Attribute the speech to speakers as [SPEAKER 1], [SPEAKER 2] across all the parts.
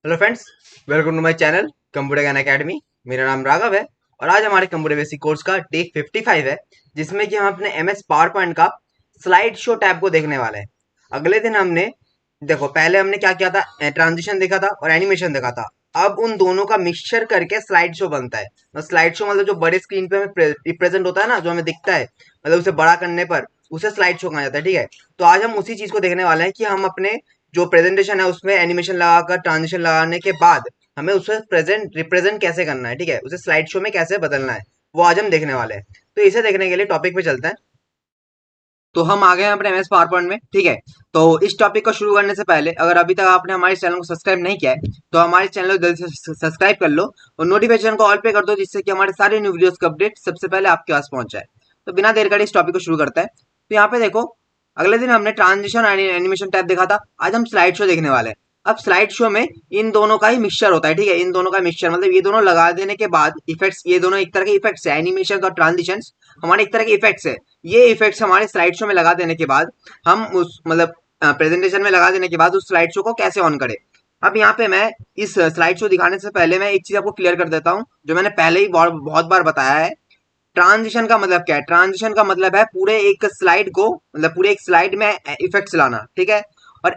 [SPEAKER 1] Hello friends, welcome to my channel computer ज्ञान academy. मेरा नाम राघव है और आज हमारे कंप्यूटर बेसिक कोर्स का डे 55 है, जिसमें कि हम अपने एमएस पावर पॉइंट का स्लाइड शो टैब को देखने वाले हैं। अगले दिन हमने पहले हमने क्या किया था, ट्रांजिशन देखा था और एनिमेशन देखा था। अब उन दोनों का मिक्सचर करके स्लाइड शो बनता है। स्लाइड शो मतलब जो बड़े स्क्रीन पे हमें रिप्रेजेंट होता है ना, जो हमें दिखता है, मतलब उसे बड़ा करने पर उसे स्लाइड शो कहा जाता है। ठीक है, तो आज हम उसी चीज को देखने वाले हैं कि हम अपने जो प्रेजेंटेशन है उसमें एनिमेशन लगाकर ट्रांजिशन लगाने के बाद हमें उसे प्रेजेंट रिप्रेजेंट कैसे करना है। ठीक है, उसे स्लाइड शो में कैसे बदलना है, वो आज हम देखने वाले हैं। तो इसे देखने के लिए टॉपिक पे चलते हैं। तो हम आ गए हैं अपने एमएस पावर पॉइंट में। ठीक है, तो इस टॉपिक को शुरू करने से पहले अगर अभी तक आपने हमारे चैनल को सब्सक्राइब नहीं किया है तो हमारे चैनल को जल्दी से सब्सक्राइब कर लो और नोटिफिकेशन को ऑल पे कर दो, जिससे कि हमारे सारे न्यू वीडियोस का अपडेट सबसे पहले आपके पास पहुंच जाए। तो बिना देर करे इस टॉपिक को शुरू करते हैं। तो यहाँ पे देखो, अगले दिन हमने ट्रांजिशन और एनिमेशन टैब देखा था, आज हम स्लाइड शो देखने वाले हैं। अब स्लाइड शो में इन दोनों का ही मिक्सचर होता है। ठीक है, इन दोनों का मिक्सचर मतलब ये दोनों लगा देने के बाद इफेक्ट्स, ये दोनों एक तरह के इफेक्ट्स है। एनिमेशन और ट्रांजिशन हमारे एक तरह के इफेक्ट्स है। ये इफेक्ट्स हमारे स्लाइड शो में लगा देने के बाद हम उस मतलब प्रेजेंटेशन में लगा देने के बाद उस स्लाइड शो को कैसे ऑन करें। अब यहाँ पे मैं इस स्लाइड शो दिखाने से पहले मैं एक चीज आपको क्लियर कर देता हूँ, जो मैंने पहले ही बहुत बार बताया है। ट्रांजिशन का मतलब क्या है? ट्रांजिशन का मतलब है पूरे एक स्लाइड को, मतलब पूरे एक स्लाइड में इफेक्ट्स लाना। ठीक है, और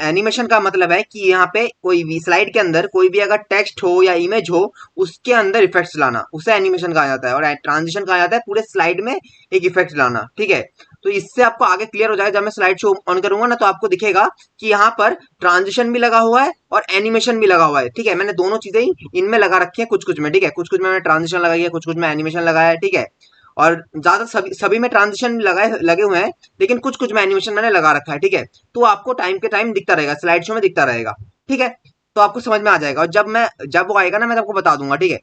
[SPEAKER 1] एनिमेशन का मतलब है कि यहाँ पे कोई भी स्लाइड के अंदर कोई भी अगर टेक्स्ट हो या इमेज हो उसके अंदर इफेक्ट्स लाना, उसे एनिमेशन कहा जाता है। और ट्रांजिशन कहा जाता है पूरे स्लाइड में एक इफेक्ट लाना। ठीक है, तो इससे आपको आगे क्लियर हो जाएगा। जब मैं स्लाइड शो ऑन करूंगा ना तो आपको दिखेगा कि यहाँ पर ट्रांजिशन भी लगा हुआ है और एनिमेशन भी लगा हुआ है। ठीक है, मैंने दोनों चीजें ही इनमें लगा रखी है कुछ कुछ में। ठीक है, कुछ कुछ में मैंने ट्रांजिशन लगाई है, कुछ कुछ में एनिमेशन लगाया है। ठीक है, और ज्यादा सभी सभी में ट्रांजिशन लगाए लगे हुए हैं, लेकिन कुछ कुछ में एनिमेशन मैंने लगा रखा है। ठीक है, तो आपको टाइम के टाइम दिखता रहेगा, स्लाइड शो में दिखता रहेगा। ठीक है, तो आपको समझ में आ जाएगा और जब वो आएगा ना मैं आपको बता दूंगा। ठीक है,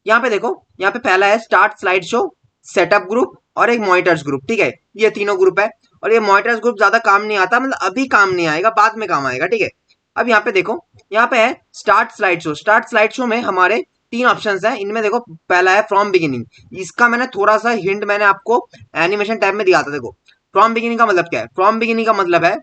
[SPEAKER 1] यहाँ पे देखो, यहाँ पे पहला है start slide show, setup group और एक मॉनिटर्स ग्रुप। ठीक है, ये तीनों ग्रुप है और ये मॉनिटर्स ग्रुप ज्यादा काम नहीं आता, मतलब अभी काम नहीं आएगा, बाद में काम आएगा। ठीक है, अब यहाँ पे देखो, यहाँ पे है start slide show. Start slide show में हमारे तीन ऑप्शंस हैं। इनमें देखो, पहला है फ्रॉम बिगिनिंग। इसका मैंने थोड़ा सा हिंट मैंने आपको एनिमेशन टैब में दिया था। देखो, फ्रॉम बिगिनिंग का मतलब क्या है? फ्रॉम बिगिनिंग का मतलब है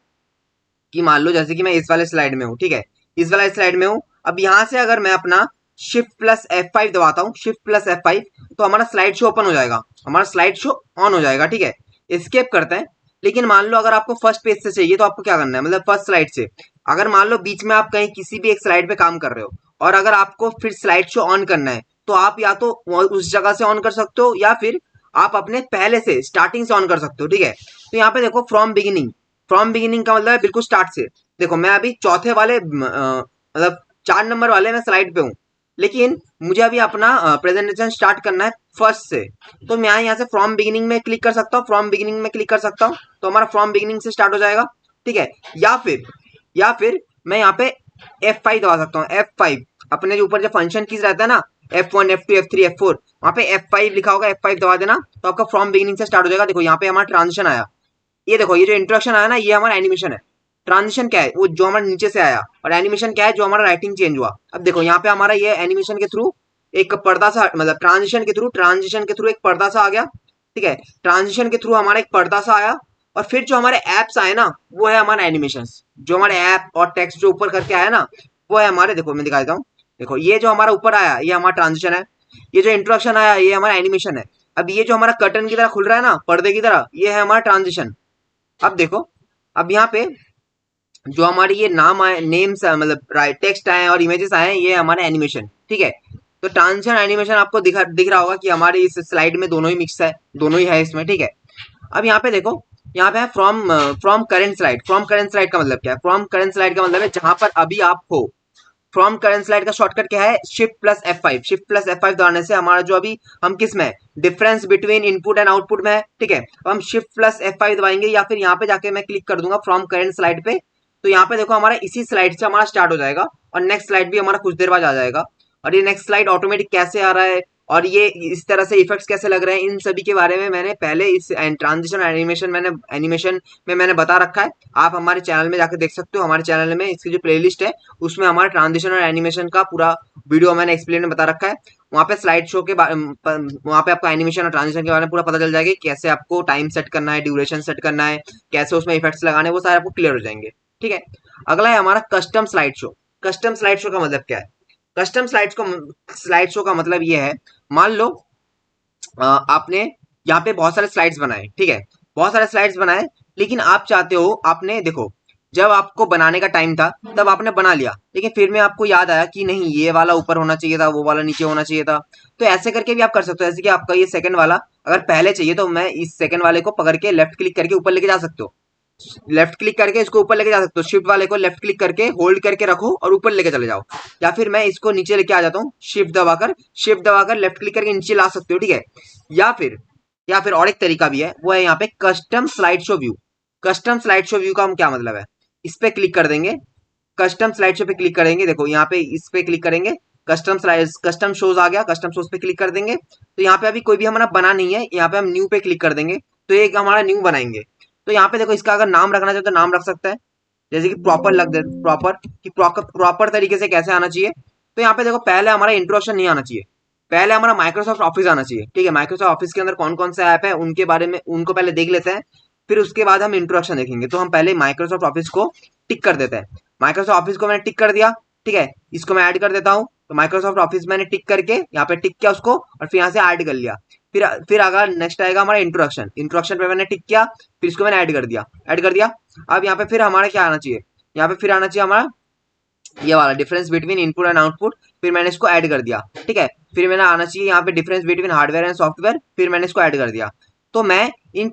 [SPEAKER 1] कि मान लो जैसे कि मैं इस वाले स्लाइड में हूँ। ठीक है, इस वाले स्लाइड में हूँ। अब यहाँ से अगर मैं अपना शिफ्ट प्लस F5 दबाता हूँ, शिफ्ट प्लस F5, तो हमारा स्लाइड शो ओपन हो जाएगा, हमारा स्लाइड शो ऑन हो जाएगा। ठीक है, एस्केप करते हैं। लेकिन मान लो अगर आपको फर्स्ट पेज से चाहिए तो आपको क्या करना है, मतलब फर्स्ट स्लाइड से। अगर मान लो बीच में आप कहीं किसी भी एक स्लाइड पे काम कर रहे हो और अगर आपको फिर स्लाइड शो ऑन करना है, तो आप या तो उस जगह से ऑन कर सकते हो या फिर आप अपने पहले से स्टार्टिंग से ऑन कर सकते हो। ठीक है, तो यहाँ पे देखो फ्रॉम बिगिनिंग, फ्रॉम बिगिनिंग का मतलब है बिल्कुल स्टार्ट से। देखो मैं अभी चौथे वाले मतलब 4 नंबर वाले मैं स्लाइड पे हूँ, लेकिन मुझे अभी अपना प्रेजेंटेशन स्टार्ट करना है फर्स्ट से। तो मैं यहाँ से फ्रॉम बिगिनिंग में क्लिक कर सकता हूँ, फ्रॉम बिगिनिंग में क्लिक कर सकता हूँ, तो हमारा फ्रॉम बिगिनिंग से स्टार्ट हो जाएगा। ठीक है, या फिर मैं यहाँ पे F5 दबा सकता हूँ। F5 अपने जो ऊपर जो फंक्शन कीज रहता है ना, F1 F2 F3 F4, वहां पे F5 लिखा होगा, F5 दबा देना तो आपका फ्रॉम बिगिनिंग से स्टार्ट हो जाएगा। देखो यहाँ पे हमारा ट्रांजिशन आया, ये देखो, ये जो इंट्रोडक्शन आया ना ये हमारा एनिमेशन है। ट्रांजिशन क्या है? वो जो हमारे नीचे से आया, और एनिमेशन क्या है? जो हमारा राइटिंग चेंज हुआ। अब देखो यहाँ पे हमारा ये एनिमेशन के थ्रू एक पर्दा सा, मतलब ट्रांजिशन के थ्रू एक पर्दा सा आ गया। ठीक है, ट्रांजिशन के थ्रू हमारा एक पर्दा सा आया और फिर जो हमारे एप्स आए ना वो है हमारा एनिमेशन। जो हमारे ऐप और टेक्स्ट जो ऊपर करके आया ना वो है हमारे, देखो मैं दिखा देता हूँ। देखो ये जो हमारा ऊपर आया ये हमारा ट्रांजिशन है, ये जो इंट्रोडक्शन आया ये हमारा एनिमेशन है। अब ये जो हमारा कर्टन की तरह खुल रहा है ना, पर्दे की तरह, ये है हमारा ट्रांजिशन। अब देखो, अब यहाँ पे जो हमारी ये नाम आए, नेम्स मतलब टेक्स्ट आए और इमेजेस आए, ये हमारे एनिमेशन। ठीक है, तो ट्रांजिशन एनिमेशन आपको दिख रहा होगा कि हमारे इस स्लाइड में दोनों ही मिक्स है, दोनों ही है इसमें। ठीक है, अब यहाँ पे देखो, यहाँ पे है from from current slide. From current slide का मतलब क्या है? फ्रॉम करेंट स्लाइड का मतलब है जहां पर अभी आप हो। फ्रॉम करंट स्लाइड का शॉर्टकट क्या है? Shift plus F5। Shift plus F5 दबाने से हमारा जो अभी हम किस में है, difference between input and output में है। ठीक है, अब हम शिफ्ट प्लस F5 दबाएंगे या फिर यहाँ पे जाके मैं क्लिक कर दूंगा फ्रॉम करंट स्लाइड पे, तो यहाँ पे देखो हमारा इसी स्लाइड से हमारा स्टार्ट हो जाएगा और नेक्स्ट स्लाइड भी हमारा कुछ देर बाद आ जाएगा। और ये नेक्स्ट स्लाइड ऑटोमेटिक कैसे आ रहा है और ये इस तरह से इफेक्ट्स कैसे लग रहे हैं, इन सभी के बारे में मैंने पहले इस ट्रांजिशन एनिमेशन में मैंने बता रखा है। आप हमारे चैनल में जाकर देख सकते हो। हमारे चैनल में इसकी जो प्लेलिस्ट है उसमें हमारा ट्रांजिशन और एनिमेशन का पूरा वीडियो मैंने एक्सप्लेन में बता रखा है। वहाँ पे स्लाइड शो के वहाँ पे आपको एनिमेशन और ट्रांजिशन के बारे में पूरा पता चल जाएगा कि कैसे आपको टाइम सेट करना है, ड्यूरेशन सेट करना है, कैसे उसमें इफेक्ट्स लगाने, वो सारे आपको क्लियर हो जाएंगे। ठीक है, अगला है हमारा custom slide show. Custom slide show का मतलब क्या है? कस्टम स्लाइड शो का मतलब ये है, मान लो आपने यहाँ पे बहुत सारे स्लाइड्स बनाए, ठीक है, बहुत सारे स्लाइड्स बनाए, लेकिन आप चाहते हो, आपने देखो जब आपको बनाने का टाइम था तब आपने बना लिया, लेकिन फिर में आपको याद आया कि नहीं ये वाला ऊपर होना चाहिए था, वो वाला नीचे होना चाहिए था। तो ऐसे करके भी आप कर सकते हो, जैसे कि आपका ये सेकंड वाला अगर पहले चाहिए तो मैं इस सेकंड वाले को पकड़ के लेफ्ट क्लिक करके ऊपर लेके जा सकते हो, लेफ्ट क्लिक करके इसको ऊपर लेके जा सकते हो, शिफ्ट वाले को लेफ्ट क्लिक करके होल्ड करके रखो और ऊपर लेके चले जाओ, या फिर मैं इसको नीचे लेके आ जाता हूँ, शिफ्ट दबाकर लेफ्ट क्लिक करके नीचे ला सकते हो, ठीक है। या फिर और एक तरीका भी है, वो है यहाँ पे custom slide show view. Custom slide show view का हम क्या मतलब है, इस पे क्लिक कर देंगे, कस्टम स्लाइड शो पे क्लिक करेंगे, देखो यहाँ पे इस पे क्लिक करेंगे, कस्टम शोज आ गया, कस्टम शोज पे क्लिक कर देंगे, तो यहाँ पे अभी कोई भी हमारा बना नहीं है, यहाँ पे हम न्यू पे क्लिक कर देंगे, तो एक हमारा न्यू बनाएंगे। तो यहाँ पे देखो इसका अगर नाम रखना चाहे तो नाम रख सकता है, जैसे कि प्रॉपर लग दे, प्रॉपर तरीके से कैसे आना चाहिए। तो यहाँ पे देखो पहले हमारा इंट्रोडक्शन नहीं आना चाहिए, पहले हमारा माइक्रोसॉफ्ट ऑफिस आना चाहिए, ठीक है। माइक्रोसॉफ्ट ऑफिस के अंदर कौन कौन से ऐप है उनके बारे में उनको पहले देख लेते हैं, फिर उसके बाद हम इंट्रोडक्शन देखेंगे। तो हम पहले माइक्रोसॉफ्ट ऑफिस को टिक कर देते हैं, माइक्रोसॉफ्ट ऑफिस को मैंने टिक कर दिया, ठीक है। इसको मैं ऐड कर देता हूँ, तो माइक्रोसॉफ्ट ऑफिस मैंने टिक करके यहाँ पे टिक किया उसको, और फिर यहाँ से ऐड कर लिया। फिर अगर नेक्स्ट आएगा हमारा इंट्रोडक्शन, इंट्रोडक्शन पे मैंने टिक किया, फिर इसको मैंने ऐड कर दिया। अब यहाँ पे फिर हमारा क्या आना चाहिए, यहाँ पे फिर आना चाहिए हमारा ये वाला difference between input and output, फिर मैंने इसको ऐड कर दिया, ठीक है। फिर मैंने आना चाहिए यहाँ पे difference between hardware and software, फिर मैंने इसको ऐड कर दिया। तो मैं इन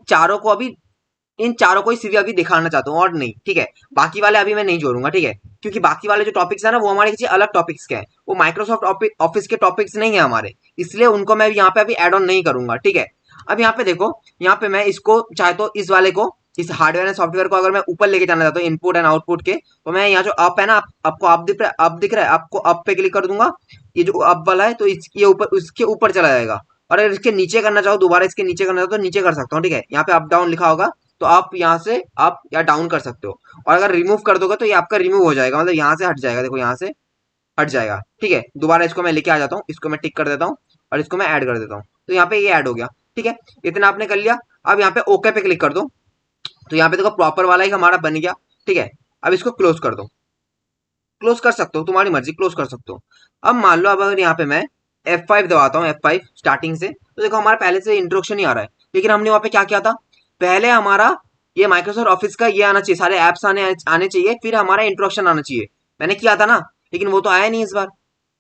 [SPEAKER 1] चारों को ही सीधे अभी दिखाना चाहता हूँ और नहीं, ठीक है। बाकी वाले अभी मैं नहीं जोड़ूंगा, ठीक है, क्योंकि बाकी वाले जो टॉपिक्स है ना वो हमारे किसी अलग टॉपिक्स के हैं, वो माइक्रोसॉफ्ट ऑफिस के टॉपिक्स नहीं है हमारे, इसलिए उनको मैं यहाँ पे अभी एड ऑन नहीं करूंगा, ठीक है। अब यहाँ पे देखो, यहाँ पे मैं इसको चाहे तो इस वाले को, इस हार्डवेयर एंड सॉफ्टवेयर को अगर मैं ऊपर लेके जाना चाहता हूँ इनपुट एंड आउटपुट के, तो मैं यहाँ जो अप है ना, आपको अप दिख रहा है, आपको अप पे क्लिक कर दूंगा, ये जो अप वाला है तो ये ऊपर, उसके ऊपर चला जाएगा। और अगर इसके नीचे करना चाहो, दोबारा इसके नीचे करना चाहो तो नीचे कर सकता हूँ, ठीक है। यहाँ पे अप डाउन लिखा होगा, तो आप यहाँ से अप या डाउन कर सकते हो, और अगर रिमूव कर दोगे तो ये आपका रिमूव हो जाएगा, मतलब यहाँ से हट जाएगा, देखो यहाँ से हट जाएगा, ठीक है। दोबारा इसको मैं लेके आ जाता हूँ, इसको मैं टिक कर देता हूँ और इसको मैं ऐड कर देता हूँ, तो यहाँ पे ये ऐड हो गया, ठीक है। इतना आपने कर लिया। अब यहाँ पे ओके पे क्लिक कर दो, तो यहाँ पे देखो प्रॉपर वाला ही हमारा बन गया, ठीक है। अब इसको क्लोज कर दो, क्लोज कर सकते हो, तुम्हारी मर्जी, क्लोज कर सकते हो। अब मान लो अब अगर यहाँ पे मैं F5 दबाता हूँ, F5 स्टार्टिंग से, तो देखो हमारा पहले से इंट्रोडक्शन ही आ रहा है, लेकिन हमने वहां पे क्या किया था, पहले हमारा ये माइक्रोसॉफ्ट ऑफिस का ये आना चाहिए, सारे एप्स आने चाहिए, फिर हमारा इंट्रोडक्शन आना चाहिए, मैंने किया था ना, लेकिन वो तो आया नहीं इस बार।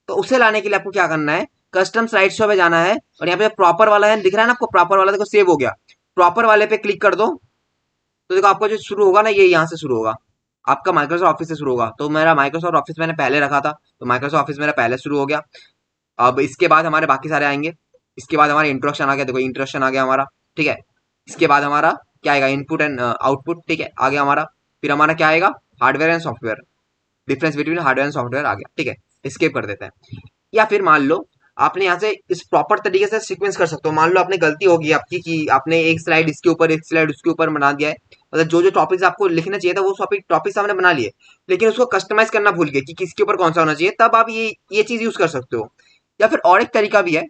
[SPEAKER 1] तो उसे लाने के लिए आपको क्या करना है, कस्टम स्लाइड शो पे जाना है, और यहाँ पे प्रॉपर वाला है दिख रहा है ना आपको, प्रॉपर वाला देखो सेव हो गया, प्रॉपर वाले पे क्लिक कर दो, तो देखो आपका जो शुरू होगा ना ये यहाँ से शुरू होगा, आपका माइक्रोसॉफ्ट ऑफिस से शुरू होगा। तो मेरा माइक्रोसॉफ्ट ऑफिस मैंने पहले रखा था, तो माइक्रोसॉफ्ट ऑफिस मेरा पहले शुरू हो गया। अब इसके बाद हमारे बाकी सारे आएंगे, इसके बाद हमारा इंट्रोडक्शन आ गया, देखो इंट्रोडक्शन आ गया हमारा, ठीक है। इसके बाद हमारा क्या आएगा, इनपुट एंड आउटपुट, ठीक है, आ गया हमारा। फिर हमारा क्या आएगा, hardware and software, difference between hardware and software आ गया, ठीक है। स्किप कर देते हैं। या फिर मान लो आपने यहाँ से इस प्रॉपर तरीके से सीक्वेंस कर सकते हो, मान लो आपने गलती होगी आपकी कि आपने एक स्लाइड इसके ऊपर एक स्लाइड उसके ऊपर बना दिया है, मतलब जो जो टॉपिक्स आपको लिखना चाहिए था वो टॉपिक्स आपने बना लिए, लेकिन उसको कस्टमाइज करना भूल गए कि किसके ऊपर कौन सा होना चाहिए, तब आप ये चीज यूज कर सकते हो। या फिर और एक तरीका भी है,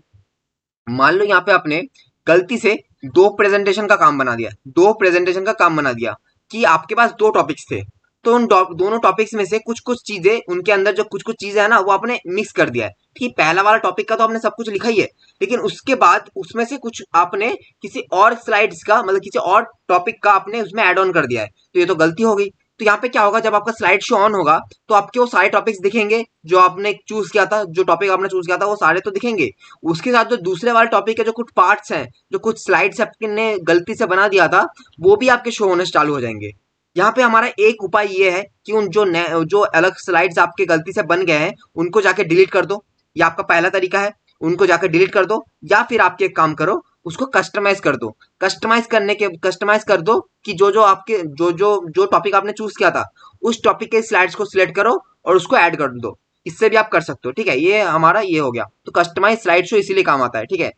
[SPEAKER 1] मान लो यहाँ पे आपने गलती से दो प्रेजेंटेशन का काम बना दिया कि आपके पास दो टॉपिक्स थे, तो उन दोनों टॉपिक्स में से कुछ कुछ चीजें, उनके अंदर जो कुछ कुछ चीजें है ना वो आपने मिक्स कर दिया है, ठीक, पहला वाला टॉपिक का तो आपने सब कुछ लिखा ही है, लेकिन उसके बाद उसमें से कुछ आपने किसी और स्लाइड्स का, मतलब किसी और टॉपिक का आपने उसमें एड ऑन कर दिया है, तो ये तो गलती हो गई। तो यहाँ पे क्या होगा, जब आपका स्लाइड शो ऑन होगा तो आपके वो सारे टॉपिक्स दिखेंगे जो आपने चूज किया था, जो टॉपिक आपने चूज किया था वो सारे तो दिखेंगे, उसके साथ जो दूसरे वाले टॉपिक के जो कुछ पार्ट्स हैं, जो कुछ स्लाइड्स आपने गलती से बना दिया था, वो भी आपके शो होने चालू हो जाएंगे। यहाँ पे हमारा एक उपाय ये है कि उन जो अलग स्लाइड्स आपके गलती से बन गए हैं उनको जाके डिलीट कर दो, ये आपका पहला तरीका है, उनको जाकर डिलीट कर दो। या फिर आपके एक काम करो, उसको कस्टमाइज कर दो, कस्टमाइज कर दो कि जो जो आपके जो टॉपिक आपने चूज किया था उस टॉपिक के स्लाइड्स को सिलेक्ट करो और उसको ऐड कर दो, इससे भी आप कर सकते हो, ठीक है। ये हमारा ये हो गया, तो कस्टमाइज स्लाइड शो इसीलिए काम आता है, ठीक है।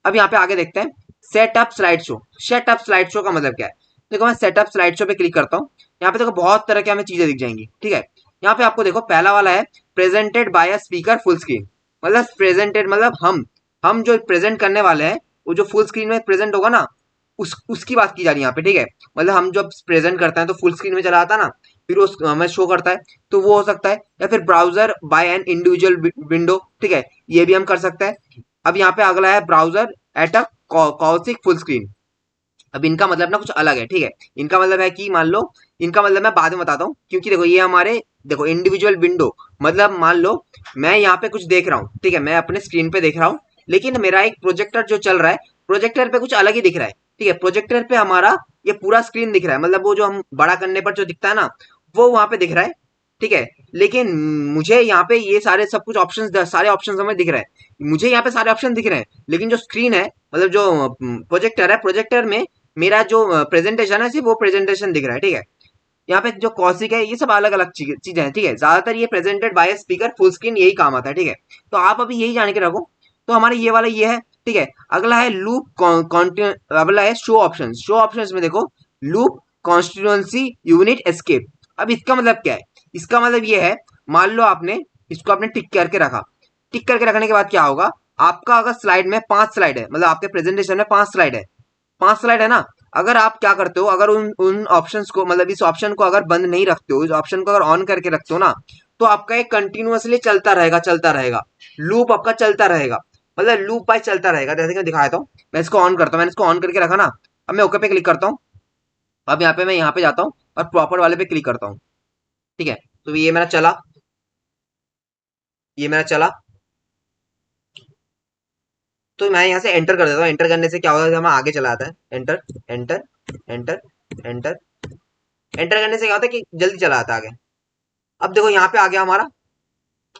[SPEAKER 1] अब यहाँ पे आगे देखते हैं, setup slide show. Setup slide show का मतलब क्या है, देखो मैं सेटअप स्लाइड शो पे क्लिक करता हूँ, यहाँ पे देखो बहुत तरह की हमें चीजें दिख जाएंगी, ठीक है। यहाँ पे आपको देखो पहला वाला है presented by a speaker full screen, मतलब प्रेजेंटेड मतलब हम जो प्रेजेंट करने वाले हैं वो जो फुल स्क्रीन में प्रेजेंट होगा ना, उसकी बात की जा रही है यहाँ पे, ठीक है। मतलब हम जब प्रेजेंट करते हैं तो फुल स्क्रीन में चला आता है ना, फिर उस हमें शो करता है, तो वो हो सकता है। या फिर browser by an individual window, ठीक है, ये भी हम कर सकते हैं। अब यहाँ पे अगला है browser at a cosec full screen. अब इनका मतलब ना कुछ अलग है, ठीक है। इनका मतलब है कि मान लो, इनका मतलब मैं बाद में बताता हूँ, क्योंकि देखो ये हमारे, देखो इंडिविजुअल विंडो मतलब मान लो मैं यहाँ पे कुछ देख रहा हूँ, ठीक है, मैं अपने स्क्रीन पे देख रहा हूँ, लेकिन मेरा एक प्रोजेक्टर जो चल रहा है, प्रोजेक्टर पे कुछ अलग ही दिख रहा है, ठीक है। प्रोजेक्टर पे हमारा ये पूरा स्क्रीन दिख रहा है, मतलब वो जो हम बड़ा करने पर जो दिखता है ना, वो वहां पे दिख रहा है, ठीक है। लेकिन मुझे यहाँ पे ये सारे सब कुछ ऑप्शन, सारे ऑप्शन हमें दिख रहे हैं, मुझे यहाँ पे सारे ऑप्शन दिख रहे हैं, लेकिन जो स्क्रीन है, मतलब जो प्रोजेक्टर है, प्रोजेक्टर में मेरा जो प्रेजेंटेशन है सिर्फ वो प्रेजेंटेशन दिख रहा है, ठीक है। यहाँ पे जो कौशिक है ये सब अलग अलग चीजें हैं, ठीक है। ज्यादातर ये presented by speaker full screen यही काम आता है, ठीक है। तो आप अभी यही जान के रखो। तो हमारे ये वाला ये है, ठीक है। अगला है लूप, अगला है शो ऑप्शन। शो ऑप्शन में देखो, लूप कॉन्स्टिट्यूएंसी यूनिट एस्केप। अब इसका मतलब क्या है? इसका मतलब ये है, मान लो आपने इसको आपने टिक करके रखा, टिक करके रखने के बाद क्या होगा, आपका अगर स्लाइड में 5 स्लाइड है, मतलब आपके प्रेजेंटेशन में 5 स्लाइड है, 5 स्लाइड है ना, अगर आप क्या करते हो, अगर उन उन ऑप्शंस को, मतलब इस ऑप्शन को अगर बंद नहीं रखते हो, इस ऑप्शन को अगर ऑन करके रखते हो ना, तो आपका एक कंटिन्यूअसली चलता रहेगा, चलता रहेगा, लूप आपका चलता रहेगा, मतलब लूप बाय चलता रहेगा। जैसे कि मैं दिखाता हूँ, मैं इसको ऑन करता हूँ, मैंने इसको ऑन करके रखा ना, अब मैं ओके पे क्लिक करता हूँ। अब यहाँ पे मैं यहाँ पे जाता हूँ और प्रॉपर वाले पे क्लिक करता हूँ, ठीक है। तो ये मेरा चला, ये मेरा चला। तो मैं यहाँ से एंटर कर देता हूँ। एंटर करने से क्या होगा, हमें आगे चला आता है। Enter, enter, enter, enter, enter करने से क्या होता है कि जल्दी चला आता है आगे। अब देखो यहाँ पे आ गया हमारा।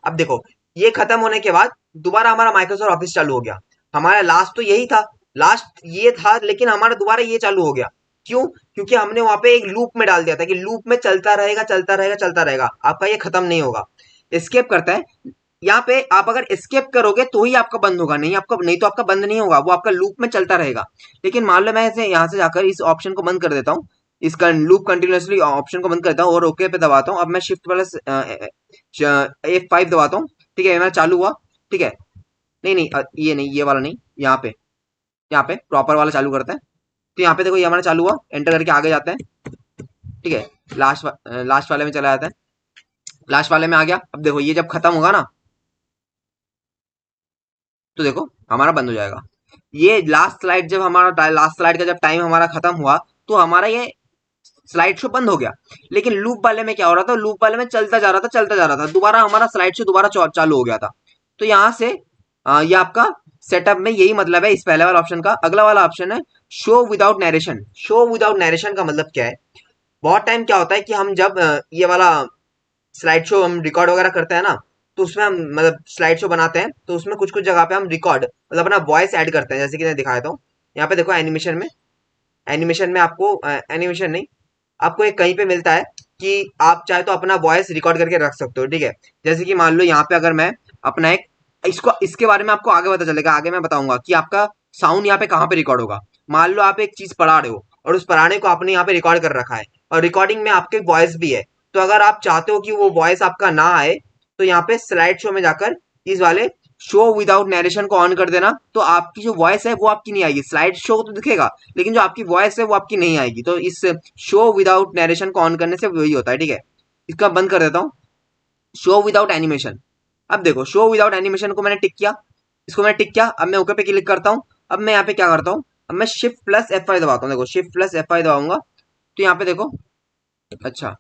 [SPEAKER 1] अब देखो ये खत्म होने के बाद दोबारा हमारा माइक्रोसॉफ्ट ऑफिस चालू हो गया। हमारा लास्ट तो यही था, लास्ट ये था, लेकिन हमारा दोबारा ये चालू हो गया। क्यों? क्योंकि हमने वहां पे एक लूप में डाल दिया था कि लूप में चलता रहेगा, चलता रहेगा, चलता रहेगा, आपका ये खत्म नहीं होगा। एस्केप करता है। यहाँ पे आप अगर एस्केप करोगे तो ही आपका बंद होगा, नहीं आपका, नहीं तो आपका बंद नहीं होगा, वो आपका लूप में चलता रहेगा। लेकिन मान लो मैं इसे यहाँ से जाकर इस ऑप्शन को बंद कर देता हूँ, इसका लूप कंटिन्यूअसली ऑप्शन को बंद करता हूँ और ओके पे दबाता हूँ। अब मैं शिफ्ट प्लस F5 दबाता हूँ, ठीक है, मेरा चालू हुआ, ठीक है। नहीं नहीं, ये नहीं, ये वाला नहीं, यहाँ पे, यहाँ पे प्रॉपर वाला चालू करते हैं। तो यहाँ पे देखो ये हमारा चालू हुआ, एंटर करके आगे जाते हैं, ठीक है। लास्ट वाले में चला जाता है, लास्ट वाले में आ गया। अब देखो ये जब खत्म होगा ना, तो देखो हमारा बंद हो जाएगा। ये लास्ट स्लाइड, जब हमारा लास्ट स्लाइड का जब टाइम हमारा खत्म हुआ, तो हमारा ये स्लाइड शो बंद हो गया। लेकिन लूप वाले में क्या हो रहा था, लूप वाले में चलता जा रहा था, चलता जा रहा था, दोबारा हमारा स्लाइड शो दोबारा चालू हो गया था। तो यहाँ से ये आपका सेटअप में यही मतलब है इस पहले वाला ऑप्शन का। अगला वाला ऑप्शन है show without narration. Show without narration का मतलब क्या है? बहुत टाइम क्या होता है कि हम जब ये वाला स्लाइड शो हम रिकॉर्ड वगैरह करते हैं ना, तो उसमें हम मतलब स्लाइड शो बनाते हैं, तो उसमें कुछ कुछ जगह पे हम रिकॉर्ड मतलब अपना वॉइस ऐड करते हैं, जैसे कि मैं दिखाया था। यहाँ पे देखो एनिमेशन में, एनिमेशन में आपको एनिमेशन नहीं, आपको एक कहीं पे मिलता है कि आप चाहे तो अपना वॉइस रिकॉर्ड करके रख सकते हो, ठीक है। जैसे कि मान लो यहाँ पे अगर मैं अपना एक, इसको, इसके बारे में आपको आगे पता चलेगा, आगे मैं बताऊंगा कि आपका साउंड यहाँ पे कहाँ पे रिकॉर्ड होगा। मान लो आप एक चीज पढ़ा रहे हो और उस पढ़ाने को आपने यहाँ पे रिकॉर्ड कर रखा है, और रिकॉर्डिंग में आपके वॉइस भी है। तो अगर आप चाहते हो कि वो वॉइस आपका ना आए, तो यहाँ पे स्लाइड शो में जाकर इस वाले शो विदाउट नरेशन को ऑन कर देना, तो आपकी जो वॉइस है वो आपकी नहीं आएगी। स्लाइड शो तो दिखेगा, लेकिन जो आपकी वॉइस है वो आपकी नहीं आएगी। तो इस शो विदाउट नरेशन को ऑन करने से वही होता है, ठीक है। इसका बंद कर देता हूँ। Show without animation. अब देखो शो विदाउट एनिमेशन को मैंने टिक किया, इसको मैंने टिक किया। अब मैं ओके पे क्लिक करता हूँ। अब मैं यहाँ पे क्या करता हूँ, अब मैं शिफ्ट प्लस F5 दबाता हूँ। देखो शिफ्ट प्लस F5 दबाऊंगा, तो यहाँ पे देखो, अच्छा,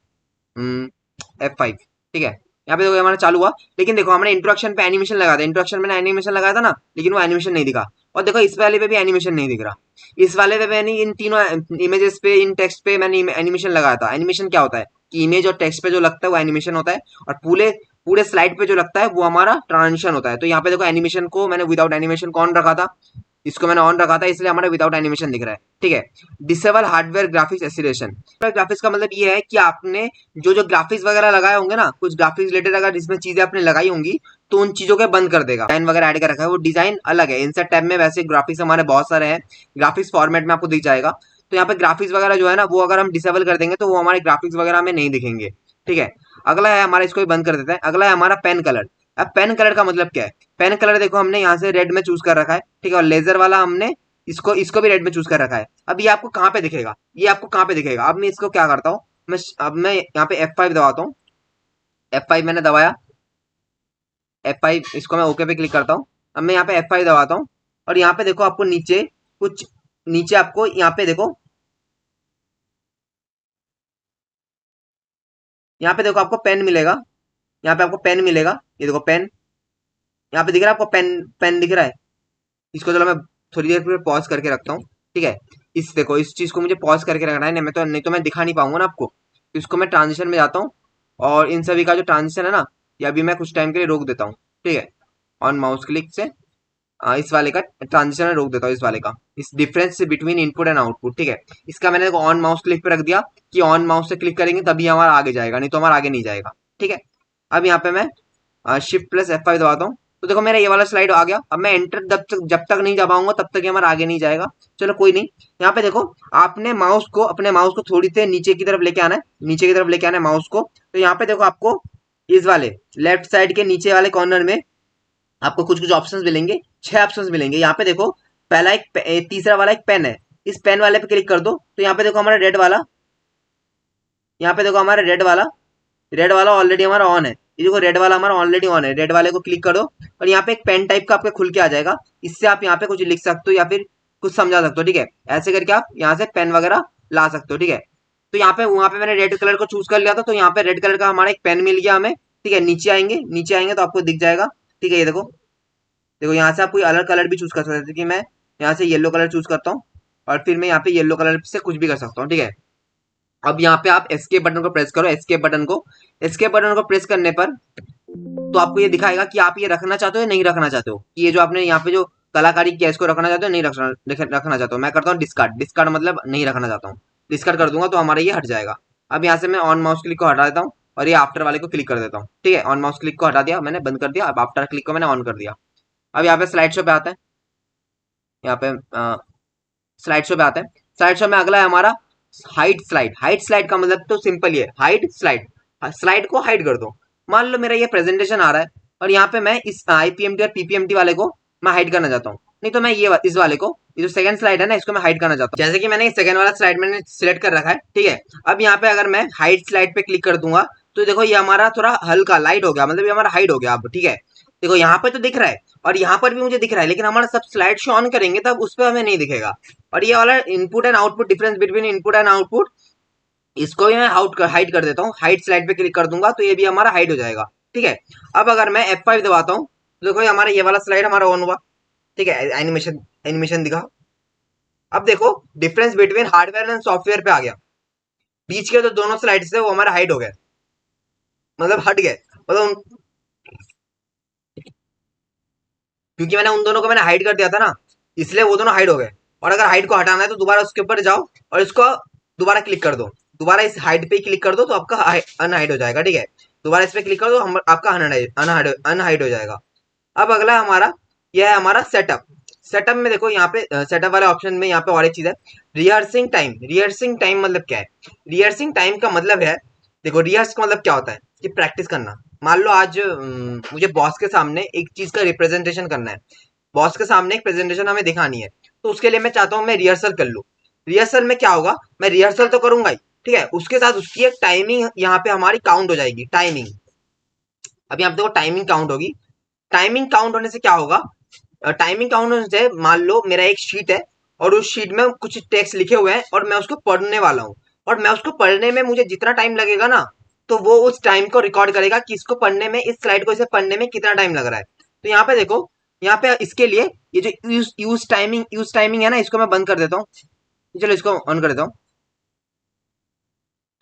[SPEAKER 1] F5, ठीक है। यहाँ पे देखो हमारा चालू हुआ, लेकिन देखो हमने इंट्रोडक्शन पे एनिमेशन लगाया था, इंट्रोडक्शन में एनिमेशन लगाया था ना, लेकिन वो एनिमेशन नहीं दिखा। और देखो इस वाले पे भी एनिमेशन नहीं दिख रहा। इस वाले पे मैंने इन तीनों इमेजेस पे, इन टेक्स्ट पे मैंने एनिमेशन लगाया था। एनिमेशन क्या होता है कि इमेज और टेक्स्ट पे जो लगता है वो एनिमेशन होता है, और पूरे पूरे स्लाइड पे जो लगता है वो हमारा ट्रांजिशन होता है। तो यहाँ पे देखो एनिमेशन को मैंने विदाउट एनिमेशन को ऑन रखा था, इसको मैंने ऑन रखा था, इसलिए हमारा विदाउट एनिमेशन दिख रहा है, ठीक है। Disable hardware graphics acceleration. Graphics का मतलब ये है कि आपने जो जो ग्राफिक्स वगैरह लगाए होंगे ना, कुछ ग्राफिक्स रिलेटेड अगर इसमें चीजें आपने लगाई होंगी, तो उन चीजों के बंद कर देगा। डिजाइन वगैरह ऐड कर रखा है, वो डिजाइन अलग है। इंसर्ट टैब में वैसे ग्राफिक्स हमारे बहुत सारे हैं, ग्राफिक्स फॉर्मेट में आपको दिख जाएगा। तो यहाँ पे ग्राफिक्स वगैरह जो है ना, वो अगर हम डिसेबल कर देंगे तो वो हमारे ग्राफिक्स वगैरह में नहीं दिखेंगे, ठीक है। अगला है हमारा, इसको भी बंद कर देते हैं। अगला है हमारा पेन कलर। अब पेन कलर का मतलब क्या है? पेन कलर देखो हमने यहाँ से रेड में चूज कर रखा है, ठीक है, और लेजर वाला हमने इसको इसको भी रेड में चूज कर रखा है। अब ये आपको कहाँ पे दिखेगा, ये आपको कहाँ पे दिखेगा? अब मैं इसको क्या करता हूँ, अब मैं यहाँ पे F5 दबाता हूँ। F5 मैंने दबाया, F5 इसको मैं ओके पे क्लिक करता हूँ। अब मैं यहाँ पे F5 दबाता हूँ और यहाँ पे देखो आपको नीचे कुछ, नीचे आपको यहाँ पे देखो, यहाँ पे देखो आपको पेन मिलेगा, यहाँ पे आपको पेन मिलेगा, ये देखो पेन, यहाँ पे दिख रहा है आपको पेन, पेन दिख रहा है। इसको चलो मैं थोड़ी देर पे पॉज करके रखता हूँ, ठीक है। इस देखो इस चीज को मुझे पॉज करके रखना है, नहीं तो मैं दिखा नहीं पाऊंगा ना आपको। तो इसको मैं ट्रांजिशन में जाता हूँ और इन सभी का जो ट्रांजिशन है ना, ये अभी मैं कुछ टाइम के लिए रोक देता हूँ, ठीक है। ऑन माउस क्लिक से इस वाले का ट्रांजिशन रोक देता हूँ, इस वाले का, इस difference between input and output, ठीक है। इसका मैंने ऑन माउस क्लिक पे रख दिया कि ऑन माउस से क्लिक करेंगे तभी हमारा आगे जाएगा, नहीं तो हमारा आगे नहीं जाएगा, ठीक है। अब यहाँ पे मैं शिफ्ट प्लस F5 दबाता हूँ, तो देखो मेरा ये वाला स्लाइड आ गया। अब मैं एंटर जब तक नहीं दबाऊंगा तब तक ये हमारा आगे नहीं जाएगा। चलो कोई नहीं। यहाँ पे देखो आपने माउस को, अपने माउस को थोड़ी से नीचे की तरफ लेके आना है, नीचे की तरफ लेके आना है माउस को। तो यहाँ पे देखो आपको इस वाले लेफ्ट साइड के नीचे वाले कॉर्नर में आपको कुछ कुछ ऑप्शंस मिलेंगे, 6 ऑप्शंस मिलेंगे। यहाँ पे देखो पहला तीसरा वाला एक पेन है, इस पेन वाले पे क्लिक कर दो। तो यहाँ पे देखो हमारा रेड वाला, यहाँ पे देखो हमारा रेड वाला ऑलरेडी हमारा ऑन है। ये देखो रेड वाला हमारा ऑलरेडी ऑन है, रेड वाले को क्लिक करो और यहाँ पे एक पेन टाइप का आपके खुल के आ जाएगा। इससे आप यहाँ पे कुछ लिख सकते हो या फिर कुछ समझा सकते हो, ठीक है। ऐसे करके आप यहाँ से पेन वगैरह ला सकते हो, ठीक है। तो यहाँ पे वहां पे मैंने रेड कलर को चूज कर लिया था, तो यहाँ पे रेड कलर का हमारा एक पेन मिल गया हमें, ठीक है। नीचे आएंगे तो आपको दिख जाएगा, ठीक है। ये देखो, देखो यहाँ से आप कोई अलग कलर भी चूज कर सकते हैं कि मैं यहाँ से येलो कलर चूज करता हूँ और फिर मैं यहाँ पे येलो कलर से कुछ भी कर सकता हूँ, ठीक है। अब यहाँ पे आप एस्केप बटन को प्रेस करो, एस्केप बटन को प्रेस करने पर तो आपको ये दिखाएगा कि आप ये रखना चाहते हो या नहीं रखना चाहते हो। ये जो आपने यहाँ पे जो कलाकारी किया इसको रखना चाहते हो नहीं रखना चाहते हो। मैं करता हूँ डिस्कार्ड, डिस्कार्ड मतलब नहीं रखना चाहता हूँ, डिस्कार्ड कर दूंगा तो हमारा ये हट जाएगा। अब यहाँ से मैं ऑन माउस क्लिक को हटा देता हूँ और ये आफ्टर वाले को क्लिक कर देता हूँ, ठीक है। ऑन माउस क्लिक को हटा दिया मैंने, बंद कर दिया। अब आफ्टर क्लिक को मैंने ऑन कर दिया। अब यहाँ पे स्लाइड शो पे आता है, यहाँ पे स्लाइड शो पे आता है। स्लाइड शो में अगला है हमारा हाइट स्लाइड का मतलब तो सिंपल ही है, हाइड स्लाइड, स्लाइड को हाइड कर दो। मान लो मेरा ये प्रेजेंटेशन आ रहा है और यहाँ पे मैं इस आईपीएमटी और पीपीएमटी वाले को मैं हाइड करना चाहता हूँ, नहीं तो मैं इस वाले को, ये जो सेकंड स्लाइड है ना, इसको मैं हाइड करना चाहता हूँ। जैसे कि मैंने सेकंड वाला स्लाइड मैंने सिलेक्ट कर रखा है, ठीक है। अब यहाँ पे अगर मैं हाइड स्लाइड पे क्लिक कर दूंगा तो देखो ये हमारा थोड़ा हल्का लाइट हो गया, मतलब ये हमारा हाइड हो गया अब, ठीक है। देखो यहाँ पे तो दिख रहा है और यहाँ पर भी मुझे दिख रहा है, लेकिन हमारा सब स्लाइड शो ऑन करेंगे तब उस पर हमें नहीं दिखेगा। और ये वाला input and output, difference between input and output, इसको भी मैं हाइड कर देता हूँ। हाइड स्लाइड पे क्लिक कर दूंगा तो ये भी हमारा हाइड हो जाएगा, ठीक है। अब अगर मैं F5 दबाता हूँ तो देखो ये हमारा ये वाला स्लाइड हमारा ऑन हुआ, ठीक है। एनिमेशन एनिमेशन दिखा। अब देखो difference between hardware and software पे आ गया। बीच के जो दोनों स्लाइड थे वो हमारा हाइड हो गए, मतलब हट गए, मतलब क्योंकि मैंने उन दोनों को मैंने हाइड कर दिया था ना, इसलिए वो दोनों हाइड हो गए। और अगर हाइड को हटाना है तो दोबारा उसके ऊपर जाओ और इसको दोबारा क्लिक कर दो, दोबारा इस हाइड पे क्लिक कर दो तो आपका अनहाइड हो जाएगा, ठीक है। दोबारा इस पे क्लिक कर दो, आपका अनहाइड हो जाएगा। अब अगला हमारा यह है हमारा सेटअप। सेटअप में देखो यहाँ पे सेटअप वाले ऑप्शन में यहाँ पे और एक चीज है, रिहर्सिंग टाइम। रिहर्सिंग टाइम मतलब क्या है? रिहर्सिंग टाइम का मतलब है, देखो रिहर्स का मतलब क्या होता है कि प्रैक्टिस करना। मान लो आज मुझे बॉस के सामने एक चीज का रिप्रेजेंटेशन करना है, बॉस के सामने एक प्रेजेंटेशन हमें दिखानी है, तो उसके लिए मैं चाहता हूँ मैं रिहर्सल कर लूँ। रिहर्सल में क्या होगा, मैं रिहर्सल तो करूंगा ही, ठीक है, उसके साथ उसकी एक टाइमिंग यहाँ पे हमारी काउंट हो जाएगी, टाइमिंग। अब यहाँ पे देखो टाइमिंग काउंट होगी। टाइमिंग काउंट होने से क्या होगा, टाइमिंग काउंट होने से मान लो मेरा एक शीट है और उस शीट में कुछ टेक्स्ट लिखे हुए हैं और मैं उसको पढ़ने वाला हूँ, और मैं उसको पढ़ने में मुझे जितना टाइम लगेगा ना, तो वो उस टाइम को रिकॉर्ड करेगा कि इसको पढ़ने में, इस स्लाइड को इसे पढ़ने में कितना टाइम लग रहा है। तो यहाँ पे देखो, यहाँ पे इसके लिए ये जो यूज टाइमिंग है ना, इसको मैं बंद कर देता हूँ। चलो इसको ऑन कर देता हूँ।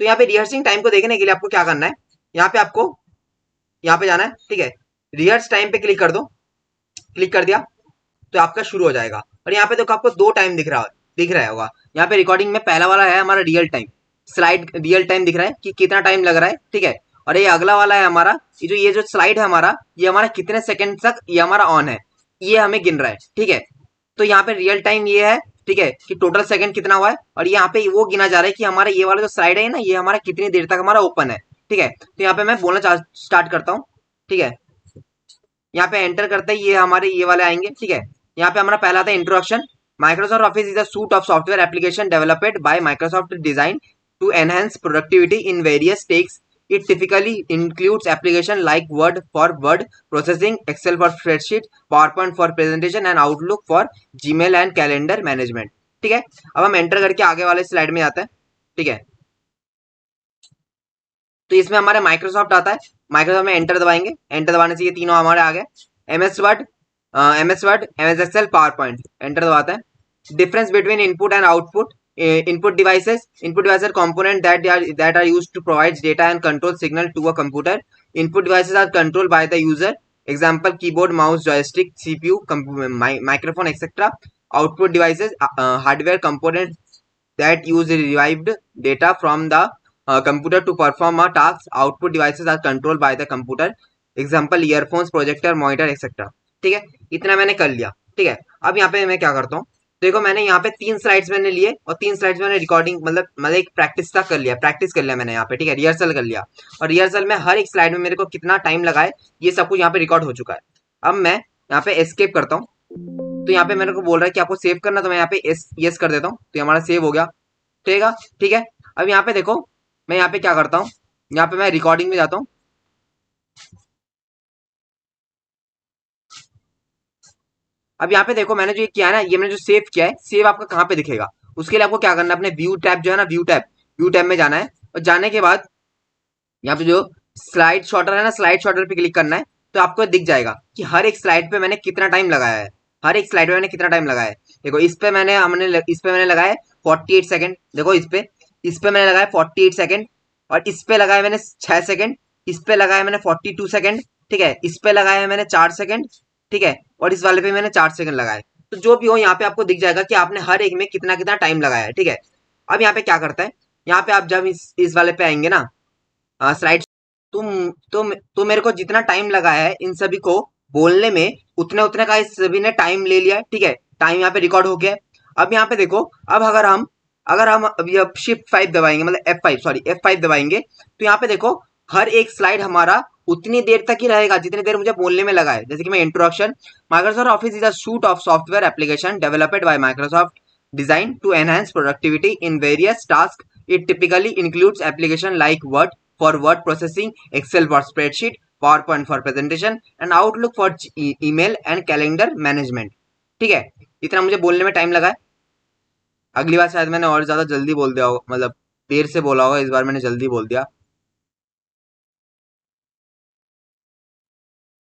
[SPEAKER 1] तो यहाँ पे रिहर्सिंग टाइम को देखने के लिए आपको क्या करना है, यहाँ पे आपको यहाँ पे जाना है, ठीक है। रिहर्स टाइम पे क्लिक कर दो, क्लिक कर दिया तो आपका शुरू हो जाएगा। और यहाँ पे देखो आपको दो टाइम दिख रहा होगा। यहाँ पे रिकॉर्डिंग में पहला वाला है हमारा real time, slide real time दिख रहा है कि कितना टाइम लग रहा है, ठीक है। और ये अगला वाला है हमारा, ये जो स्लाइड है हमारा, ये हमारा कितने सेकंड तक ये हमारा ऑन है, ये हमें गिन रहा है, ठीक है। तो यहाँ पे रियल टाइम ये है, ठीक है, कि टोटल सेकंड कितना हुआ है, और यहाँ पे वो गिना जा रहा है कि हमारा ये वाला जो स्लाइड है ना, ये हमारा कितनी देर तक हमारा ओपन है, ठीक है। तो यहाँ पे मैं बोलना स्टार्ट करता हूँ, ठीक है। यहाँ पे एंटर करते ही ये हमारे ये वाले आएंगे, ठीक है। यहाँ पे हमारा पहला था introduction. Microsoft Office is a suite of software application developed by Microsoft design to enhance productivity in various tasks. It typically includes application like Word for word processing, Excel for spreadsheet, PowerPoint for presentation and Outlook for Gmail and calendar management. ठीक है, अब हम enter करके आगे वाले slide में आते हैं. ठीक है, तो इसमें हमारे माइक्रोसॉफ्ट आता है. माइक्रोसॉफ्ट में एंटर दबाएंगे, एंटर दबाने से ये तीनों हमारे आ गए. MS Word, MS Excel, PowerPoint, enter दबाते हैं. Difference between input and output. Input devices component that are used to provide data and control signal to a computer. Input devices are controlled by the user. Example: keyboard, mouse, joystick, CPU, microphone, etc. Output devices, hardware components that use derived data from the computer to perform a task. Output devices are controlled by the computer. Example: earphones, projector, monitor, etc. ठीक है, इतना मैंने कर लिया. ठीक है, अब यहाँ पे मैं क्या करता हूँ, देखो मैंने यहाँ पे 3 स्लाइड्स मैंने लिए और 3 स्लाइड्स मैंने रिकॉर्डिंग मतलब एक प्रैक्टिस तक कर लिया, प्रैक्टिस कर लिया मैंने यहाँ पे. ठीक है, रिहर्सल कर लिया, और रिहर्सल में हर एक स्लाइड में मेरे को कितना टाइम लगा है ये सब कुछ यहाँ पे रिकॉर्ड हो चुका है. अब मैं यहाँ पे एस्केप करता हूँ, तो यहाँ पे मेरे को बोल रहा है कि आपको सेव करना, तो मैं यहाँ पे यस कर देता हूँ, तो हमारा सेव हो गया. ठीक है, ठीक है. अब यहाँ पे देखो मैं यहाँ पे क्या करता हूँ, यहाँ पे मैं रिकॉर्डिंग में जाता हूँ. अब यहाँ पे देखो मैंने जो ये किया है ना, ये मैंने जो सेव किया है, सेव आपका कहाँ पे दिखेगा, उसके लिए आपको क्या करना है, अपने व्यू टैब जो है ना, व्यू टैब में जाना है, और जाने के बाद यहाँ पे जो स्लाइड शॉर्टर है ना, स्लाइड शॉर्टर पे क्लिक करना है, तो आपको दिख जाएगा कि हर एक स्लाइड पे मैंने कितना टाइम लगाया है, हर एक स्लाइड पे मैंने कितना टाइम लगाया है. देखो इस पे मैंने लगाया 48 सेकंड. देखो इस पे मैंने लगाया 48 सेकंड, और इस पे लगाया मैंने 6 सेकंड, इस पे लगाया मैंने 42 सेकंड. ठीक है, इस पे लगाया मैंने 4 सेकंड. ठीक है, और इस वाले पे मैंने 4 सेकंड लगाए. तो जो भी हो यहाँ पे आपको दिख जाएगा कि आपने हर एक में कितना कितना टाइम लगाया है. ठीक है, अब यहाँ पे क्या करता है, यहाँ पे आप जब इस वाले पे आएंगे ना, स्लाइड, तो मेरे को जितना टाइम लगा है इन सभी को बोलने में, उतने उतने का इस सभी ने टाइम ले लिया है. ठीक है, टाइम यहाँ पे रिकॉर्ड हो गया है. अब यहाँ पे देखो, अब अगर हम अभी अब Shift 5 दबाएंगे, मतलब F5 दबाएंगे, तो यहाँ पे देखो हर एक स्लाइड हमारा उतनी देर तक ही रहेगा जितनी देर मुझे बोलने में लगा है. जैसे कि मैं introduction, Microsoft Office is a suite of software application developed by Microsoft, design to enhance productivity in various task. It typically includes application like word for word processing, Excel for spreadsheet, PowerPoint for presentation and Outlook for email and calendar management. ठीक है, इतना मुझे बोलने में time लगा है. अगली बार शायद मैंने और ज्यादा जल्दी बोल दिया होगा, मतलब देर से बोला होगा, इस बार मैंने जल्दी बोल दिया.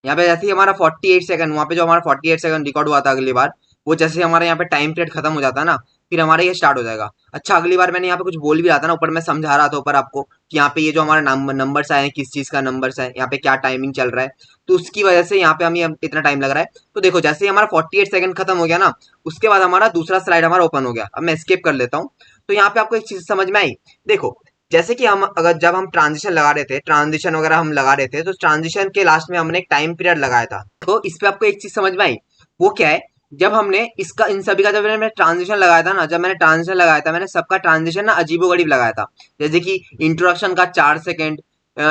[SPEAKER 1] यहाँ पे जैसे ही हमारा 48 सेकंड, वहाँ पे जो हमारा 48 सेकंड रिकॉर्ड हुआ था अगली बार, वो जैसे हमारे यहाँ पे टाइम पीरियड खत्म हो जाता है ना, फिर हमारा ये स्टार्ट हो जाएगा. अच्छा, अगली बार मैंने यहाँ पे कुछ बोल भी रहा था ना, ऊपर मैं समझा रहा था ऊपर आपको कि यहाँ पे ये जो हमारा नंबर्स आए हैं, किस चीज का नंबर्स है, यहाँ पे क्या टाइमिंग चल रहा है, तो उसकी वजह से यहाँ पे हमें इतना टाइम लग रहा है. तो देखो जैसे ही हमारा 48 सेकंड खत्म हो गया ना, उसके बाद हमारा दूसरा स्लाइड हमारा ओपन हो गया. अब मैं एस्केप कर लेता हूँ. तो यहाँ पे आपको एक चीज समझ में आई. देखो जैसे कि जब हम ट्रांजिशन लगा रहे थे, ट्रांजिशन वगैरह हम लगा रहे थे, तो ट्रांजिशन के लास्ट में हमने एक टाइम पीरियड लगाया था. तो इस पे आपको एक चीज समझ में आई, वो क्या है, जब हमने इसका इन सभी का जब मैंने ट्रांजिशन लगाया था ना, जब मैंने ट्रांजिशन लगाया था, मैंने सबका ट्रांजिशन ना अजीबोगरीब लगाया था. जैसे कि इंट्रोडक्शन का 4 सेकंड,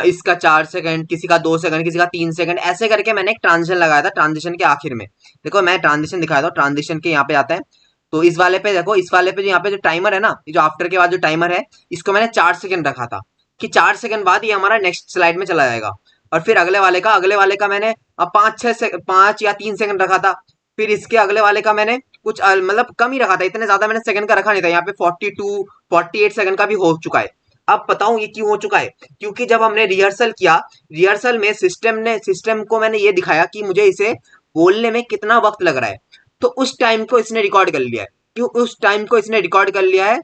[SPEAKER 1] इसका 4 सेकंड, किसी का 2 सेकंड, किसी का 3 सेकंड, ऐसे करके मैंने एक ट्रांजिशन लगाया था ट्रांजिशन के आखिर में. देखो मैं ट्रांजिशन दिखाया था, ट्रांजिशन के यहाँ पे आता है. तो इस वाले पे देखो, इस वाले पे जो यहाँ पे जो टाइमर है ना, ये जो आफ्टर के बाद जो टाइमर है, इसको मैंने 4 सेकंड रखा था कि 4 सेकंड बाद ये हमारा नेक्स्ट स्लाइड में चला जाएगा. और फिर अगले वाले का मैंने 5 या 3 सेकंड रखा था. फिर इसके अगले वाले का मैंने कुछ मतलब कम ही रखा था, इतने ज्यादा मैंने सेकंड का रखा नहीं था. यहाँ पे 42 48 सेकंड का भी हो चुका है. अब बताऊं ये क्यों हो चुका है, क्योंकि जब हमने रिहर्सल किया, रिहर्सल में सिस्टम को मैंने ये दिखाया कि मुझे इसे बोलने में कितना वक्त लग रहा है, तो उस टाइम को इसने रिकॉर्ड कर लिया है. क्यों उस टाइम को इसने रिकॉर्ड कर लिया है,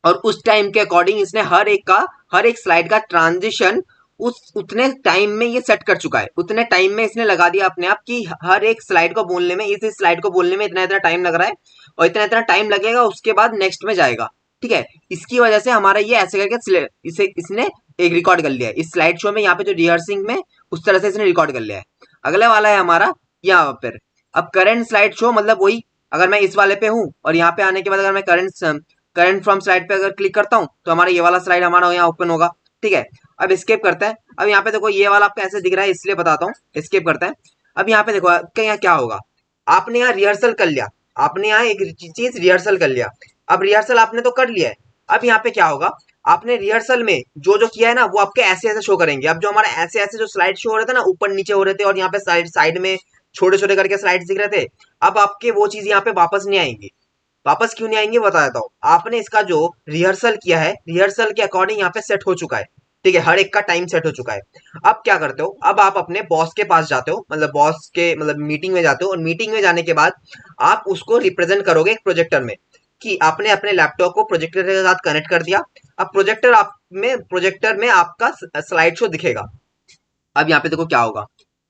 [SPEAKER 1] और उस टाइम के अकॉर्डिंग इसने हर एक स्लाइड का ट्रांजिशन उस उतने टाइम में ये सेट कर चुका है. उतने टाइम में इसने लगा दिया अपने आप की हर एक स्लाइड को बोलने में, इस स्लाइड को बोलने में इतना इतना टाइम लग रहा है, और इतना इतना टाइम लगेगा, उसके बाद नेक्स्ट में जाएगा. ठीक है, इसकी वजह से हमारा ये ऐसे करके इसने एक रिकॉर्ड कर लिया है इस स्लाइड शो में. यहाँ पे जो रिहर्सिंग में उस तरह से इसने रिकॉर्ड कर लिया है. अगला वाला है हमारा यहाँ पर. अब करंट स्लाइड शो मतलब वही, अगर मैं इस वाले पे हूँ और यहाँ पे आने के बाद अगर मैं करंट फ्रॉम स्लाइड पे अगर क्लिक करता हूँ, तो हमारा ये वाला स्लाइड हमारा यहाँ ओपन होगा. ठीक है, अब एस्केप करते हैं. अब यहाँ पे देखो ये वाला आपको ऐसे दिख रहा है, इसलिए बताता हूँ. एस्केप करते हैं. अब यहाँ पे देखो यहाँ क्या होगा, आपने यहाँ रिहर्सल कर लिया, आपने यहाँ एक चीज रिहर्सल कर लिया. अब रिहर्सल आपने तो कर लिया है. अब यहाँ पे क्या होगा, आपने रिहर्सल में जो जो किया है ना वो आपके ऐसे ऐसे शो करेंगे। अब जो हमारा ऐसे ऐसे जो स्लाइड शो हो रहे थे ना, ऊपर नीचे हो रहे थे और यहाँ पे साइड साइड में छोटे छोटे करके स्लाइड्स दिख रहे थे, अब आपके वो चीज यहाँ पे वापस नहीं आएंगी। वापस क्यों नहीं आएंगे बता देता हूँ। आपने इसका जो रिहर्सल किया है, रिहर्सल के अकॉर्डिंग यहाँ पे सेट हो चुका है, ठीक है, हर एक का टाइम सेट हो चुका है। अब क्या करते हो, अब आप अपने बॉस के पास जाते हो, मतलब बॉस के मतलब मीटिंग में जाते हो, और मीटिंग में जाने के बाद आप उसको रिप्रेजेंट करोगे एक प्रोजेक्टर में, कि आपने अपने लैपटॉप को प्रोजेक्टर के साथ कनेक्ट कर दिया। अब प्रोजेक्टर में आपका स्लाइड शो दिखेगा। अब यहाँ पे देखो क्या होगा।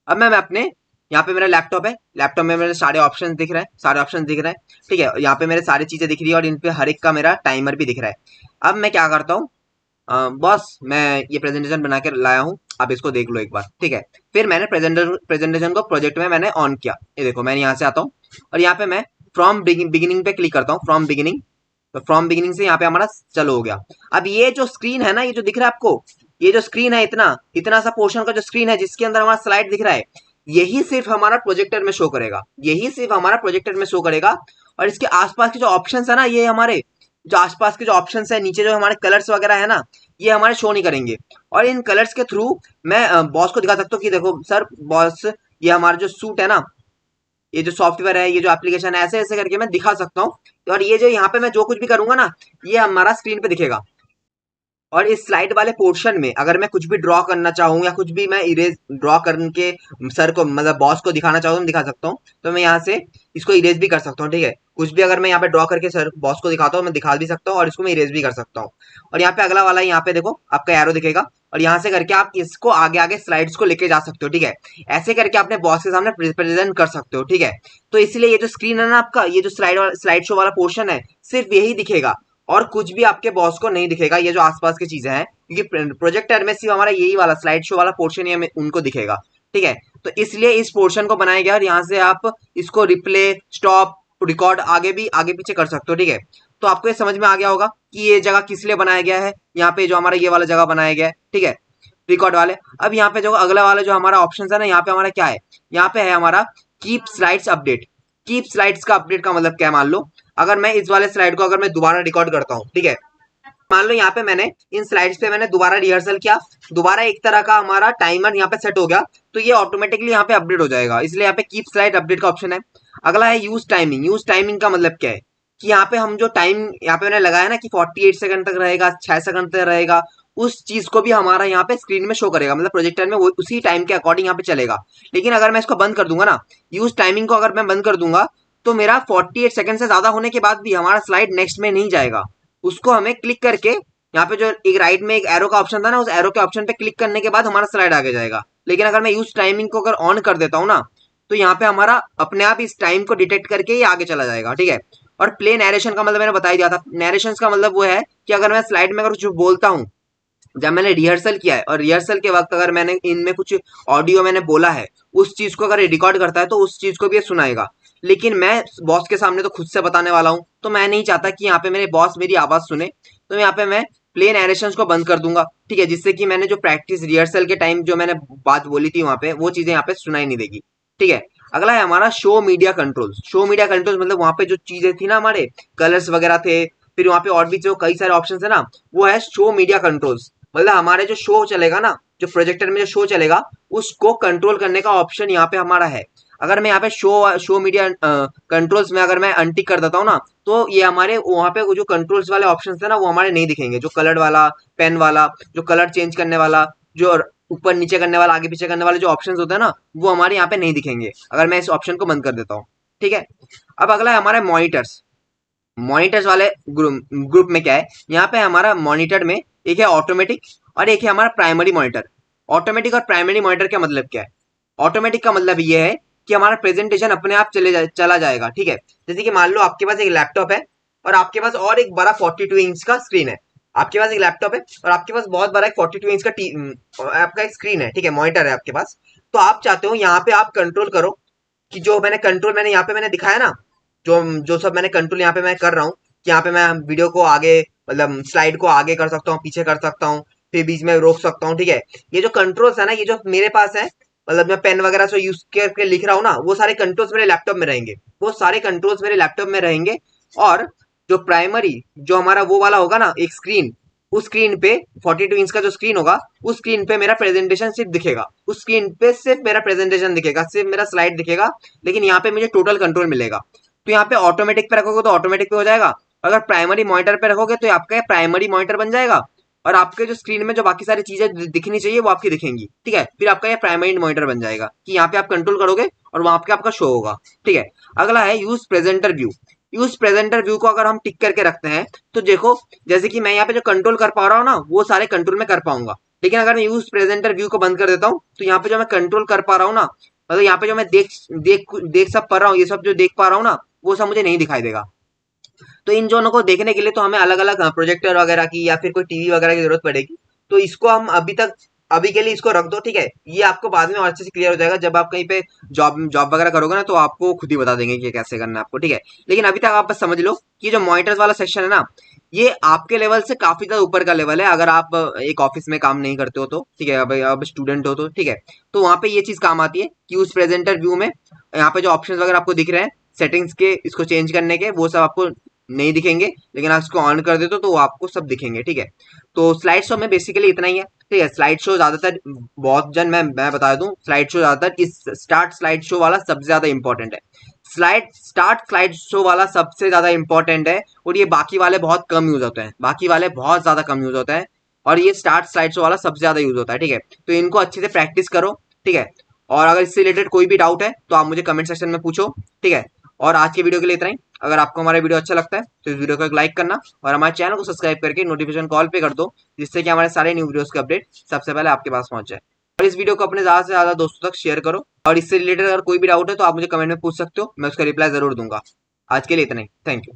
[SPEAKER 1] अब मैं अपने यहाँ पे मेरा लैपटॉप है, लैपटॉप में मेरे सारे ऑप्शन दिख रहे हैं, सारे ऑप्शन दिख रहे हैं, ठीक है, यहाँ पे मेरे सारी चीजें दिख रही है और इन पे हर एक का मेरा टाइमर भी दिख रहा है। अब मैं क्या करता हूँ, बॉस मैं ये प्रेजेंटेशन बना के लाया हूँ, आप इसको देख लो एक बार, ठीक है। फिर मैंने प्रेजेंटेशन को प्रोजेक्ट में मैंने ऑन किया। ये देखो मैंने यहाँ से आता हूँ और यहाँ पे मैं फ्रॉम बिगिनिंग पे क्लिक करता हूँ, फ्रॉम बिगिनिंग। तो फ्रॉम बिगिनिंग से यहाँ पे हमारा चलो हो गया। अब ये जो स्क्रीन है ना, ये जो दिख रहा है आपको, ये जो स्क्रीन है, इतना इतना सा पोर्शन का जो स्क्रीन है जिसके अंदर हमारा स्लाइड दिख रहा है, यही सिर्फ हमारा प्रोजेक्टर में शो करेगा, यही सिर्फ हमारा प्रोजेक्टर में शो करेगा। और इसके आसपास के जो ऑप्शंस है ना, ये हमारे जो आसपास के जो ऑप्शंस है, नीचे जो हमारे कलर्स वगैरह है ना, ये हमारे शो नहीं करेंगे। और इन कलर्स के थ्रू मैं बॉस को दिखा सकता हूँ कि देखो सर बॉस, ये हमारा जो सूट है ना, ये जो सॉफ्टवेयर है, ये जो एप्लीकेशन है, ऐसे ऐसे करके मैं दिखा सकता हूँ। और ये जो यहाँ पे मैं जो कुछ भी करूंगा ना, ये हमारा स्क्रीन पे दिखेगा। और इस स्लाइड वाले पोर्शन में अगर मैं कुछ भी ड्रॉ करना चाहूँ या कुछ भी मैं इरेज ड्रॉ करके सर को मतलब बॉस को दिखाना चाहूँ तो मैं दिखा सकता हूँ। तो मैं यहाँ से इसको इरेज भी कर सकता हूँ, ठीक है। कुछ भी अगर मैं यहाँ पे ड्रॉ करके सर बॉस को दिखाता हूँ, मैं दिखा भी सकता हूँ और इसको मैं इरेज भी कर सकता हूँ। और यहाँ पे अगला वाला यहाँ पे देखो आपका एरो दिखेगा, और यहाँ से करके आप इसको आगे आगे स्लाइड्स को लेके जा सकते हो, ठीक है। ऐसे करके अपने बॉस के सामने प्रेजेंट कर सकते हो, ठीक है। तो इसलिए ये जो स्क्रीन है ना आपका, ये जो स्लाइड शो वाला पोर्शन है, सिर्फ यही दिखेगा और कुछ भी आपके बॉस को नहीं दिखेगा, ये जो आसपास की चीजें हैं, क्योंकि प्रोजेक्टर में सिर्फ हमारा यही वाला स्लाइड शो वाला पोर्शन ही हमें उनको दिखेगा, ठीक है। तो इसलिए इस पोर्शन को बनाया गया और यहाँ से आप इसको रिप्ले, स्टॉप, रिकॉर्ड आगे पीछे कर सकते हो, ठीक है। तो आपको ये समझ में आ गया होगा कि ये जगह किस लिए बनाया गया है। यहाँ पे जो हमारा ये वाला जगह बनाया गया है, ठीक है, रिकॉर्ड वाले। अब यहाँ पे जो अगला वाला जो हमारा ऑप्शन है ना, यहाँ पे हमारा क्या है, यहाँ पे है हमारा keep slides update. Keep slides का अपडेट का मतलब क्या है, मान लो अगर मैं इस वाले स्लाइड को अगर मैं दोबारा रिकॉर्ड करता हूँ, ठीक है, मान लो यहाँ पे मैंने इन स्लाइड्स पे मैंने दोबारा रिहर्सल किया, दोबारा एक तरह का हमारा टाइमर यहाँ पे सेट हो गया, तो ये ऑटोमेटिकली यहाँ पे अपडेट हो जाएगा, इसलिए यहाँ पे कीप स्लाइड अपडेट का ऑप्शन है। अगला है यूज टाइमिंग। यूज टाइमिंग का मतलब क्या है कि यहाँ पे हम जो टाइम यहाँ पे मैंने लगाया ना कि 48 सेकंड तक रहेगा, 6 सेकंड तक रहेगा, उस चीज को भी हमारा यहाँ पे स्क्रीन में शो करेगा, मतलब प्रोजेक्टर में वो उसी टाइम के अकॉर्डिंग यहाँ पे चलेगा। लेकिन अगर मैं इसको बंद कर दूंगा ना, यूज टाइमिंग को अगर मैं बंद कर दूंगा, तो मेरा 48 सेकंड से ज्यादा होने के बाद भी हमारा स्लाइड नेक्स्ट में नहीं जाएगा। उसको हमें क्लिक करके यहाँ पे जो एक राइट में एक एरो का ऑप्शन था ना, उस एरो के ऑप्शन पे क्लिक करने के बाद हमारा स्लाइड आगे जाएगा। लेकिन अगर मैं यूज टाइमिंग को अगर ऑन कर देता हूँ ना, तो यहाँ पे हमारा अपने आप इस टाइम को डिटेक्ट करके ही आगे चला जाएगा, ठीक है। और प्ले नरेशन का मतलब मैंने बता ही दिया था। नरेशन का मतलब वो है कि अगर मैं स्लाइड में अगर कुछ बोलता हूँ, जब मैंने रिहर्सल किया है और रिहर्सल के वक्त अगर मैंने इनमें कुछ ऑडियो मैंने बोला है, उस चीज को अगर रिकॉर्ड करता है तो उस चीज को भी ये सुनाएगा। लेकिन मैं बॉस के सामने तो खुद से बताने वाला हूँ, तो मैं नहीं चाहता कि यहाँ पे मेरे बॉस मेरी आवाज सुने, तो यहाँ पे मैं प्ले नरेशन को बंद कर दूंगा, ठीक है, जिससे कि मैंने जो प्रैक्टिस रिहर्सल के टाइम जो मैंने बात बोली थी वहां पे, वो चीजें यहाँ पे सुनाई नहीं देगी, ठीक है। अगला है हमारा show media controls. Show media controls मतलब वहां पे जो चीजें थी ना, हमारे कलर्स वगैरह थे, फिर वहां पे और भी जो कई सारे ऑप्शन है ना, वो है शो मीडिया कंट्रोल्स। मतलब हमारे जो शो चलेगा ना, जो प्रोजेक्टर में जो शो चलेगा, उसको कंट्रोल करने का ऑप्शन यहाँ पे हमारा है। अगर मैं यहाँ पे शो मीडिया कंट्रोल्स में अगर मैं अनटिक कर देता हूँ ना, तो ये हमारे वहाँ पे जो कंट्रोल्स वाले ऑप्शन है ना, वो हमारे नहीं दिखेंगे। जो कलर वाला, पेन वाला, जो कलर चेंज करने वाला, जो ऊपर नीचे करने वाला, आगे पीछे करने वाले जो ऑप्शन होते हैं ना, वो हमारे यहाँ पे नहीं दिखेंगे अगर मैं इस ऑप्शन को बंद कर देता हूँ, ठीक है। अब अगला है हमारे मॉनिटर्स। मॉनिटर्स वाले ग्रुप में क्या है, यहाँ पे हमारा मॉनिटर में एक है ऑटोमेटिक और एक है हमारा प्राइमरी मॉनिटर। ऑटोमेटिक और प्राइमरी मॉनिटर का मतलब क्या है? ऑटोमेटिक का मतलब ये है कि हमारा प्रेजेंटेशन अपने आप चला जाएगा, ठीक है। जैसे कि मान लो आपके पास एक लैपटॉप है और आपके पास और एक बड़ा 42 इंच का स्क्रीन है। आपके पास एक लैपटॉप है और आपके पास बहुत बड़ा एक 42 इंच का आपका एक स्क्रीन है, ठीक है, मॉनिटर है आपके पास। तो आप चाहते हो यहाँ पे आप कंट्रोल करो कि जो मैंने यहाँ पे मैंने दिखाया ना, जो जो सब मैंने कंट्रोल यहाँ पे मैं कर रहा हूँ, कि यहाँ पे मैं वीडियो को आगे मतलब स्लाइड को आगे कर सकता हूँ, पीछे कर सकता हूँ, फिर बीच में रोक सकता हूँ, ठीक है। ये जो कंट्रोल्स है ना, ये जो मेरे पास है, मतलब मैं पेन वगैरह से यूज करके लिख रहा हूँ ना, वो सारे कंट्रोल्स मेरे लैपटॉप में रहेंगे। वो सारे कंट्रोल्स मेरे लैपटॉप में रहेंगे। और जो प्राइमरी जो हमारा वो वाला होगा ना एक स्क्रीन, उस स्क्रीन पे 42 इंच का जो स्क्रीन होगा उस स्क्रीन पे मेरा प्रेजेंटेशन सिर्फ दिखेगा, उस स्क्रीन पे सिर्फ मेरा प्रेजेंटेशन दिखेगा, सिर्फ मेरा स्लाइड दिखेगा, लेकिन यहाँ पे मुझे टोटल कंट्रोल मिलेगा। तो यहाँ पे ऑटोमेटिक पे रखोगे तो ऑटोमेटिक पे हो जाएगा, अगर प्राइमरी मॉनिटर पे रखोगे तो आपका प्राइमरी मॉनिटर बन जाएगा और आपके जो स्क्रीन में जो बाकी सारी चीजें दिखनी चाहिए वो आपकी दिखेंगी। ठीक है, फिर आपका ये प्राइमरी मॉनिटर बन जाएगा कि यहाँ पे आप कंट्रोल करोगे और वहां पे आपका शो होगा। ठीक है, अगला है use presenter view. Use presenter view को अगर हम टिक करके रखते हैं तो देखो, जैसे कि मैं यहाँ पे जो कंट्रोल कर पा रहा हूँ ना वो सारे कंट्रोल में कर पाऊंगा, लेकिन अगर मैं यूज प्रेजेंटर व्यू को बंद कर देता हूँ तो यहाँ पे जो मैं कंट्रोल कर पा रहा हूँ ना, मतलब यहाँ पे जो मैं देख देख देख सब पा रहा हूँ, ये सब जो देख पा रहा हूँ ना वो सब मुझे नहीं दिखाई देगा। तो इन दोनों को देखने के लिए तो हमें अलग अलग प्रोजेक्टर वगैरह की या फिर कोई टीवी वगैरह की जरूरत पड़ेगी। तो इसको हम अभी के लिए इसको रख दो। ठीक है, ये आपको बाद में और अच्छे से क्लियर हो जाएगा, जब आप कहीं पे जॉब जॉब वगैरह करोगे ना तो आपको खुद ही बता देंगे कि कैसे करना है आपको। ठीक है, लेकिन अभी तक आप बस समझ लो कि जो मॉनिटर्स वाला सेक्शन है ना, ये आपके लेवल से काफी ज्यादा ऊपर का लेवल है। अगर आप एक ऑफिस में काम नहीं करते हो तो ठीक है, अब स्टूडेंट हो तो ठीक है, तो वहां पे ये चीज काम आती है कि उस प्रेजेंटर व्यू में यहाँ पे जो ऑप्शंस वगैरह आपको दिख रहे हैं सेटिंग्स के, इसको चेंज करने के, वो सब आपको नहीं दिखेंगे, लेकिन आप इसको ऑन कर देते हो तो वो आपको सब दिखेंगे। ठीक है, तो स्लाइड शो में बेसिकली इतना ही है। ठीक है, स्लाइड शो ज्यादातर बहुत जन मैं बता दूं, स्लाइड शो ज्यादातर इस स्टार्ट स्लाइड शो वाला सबसे ज्यादा इंपॉर्टेंट है। स्टार्ट स्लाइड शो वाला सबसे ज्यादा इंपॉर्टेंट है और ये बाकी वाले बहुत कम यूज होते हैं, बाकी वाले बहुत ज्यादा कम यूज होता है और ये स्टार्ट स्लाइड शो वाला सबसे ज्यादा यूज होता है। ठीक है, तो इनको अच्छे से प्रैक्टिस करो। ठीक है, और अगर इससे रिलेटेड कोई भी डाउट है तो आप मुझे कमेंट सेक्शन में पूछो। ठीक है, और आज के वीडियो के लिए इतना ही। अगर आपको हमारा वीडियो अच्छा लगता है तो इस वीडियो को एक लाइक करना और हमारे चैनल को सब्सक्राइब करके नोटिफिकेशन कॉल पे कर दो, जिससे कि हमारे सारे न्यू वीडियोस के अपडेट सबसे पहले आपके पास पहुंच जाए। और इस वीडियो को अपने ज्यादा से ज्यादा दोस्तों तक शेयर करो और इससे रिलेटेड अगर कोई भी डाउट है तो आप मुझे कमेंट में पूछ सकते हो, मैं उसका रिप्लाई जरूर दूंगा। आज के लिए इतना ही, थैंक यू।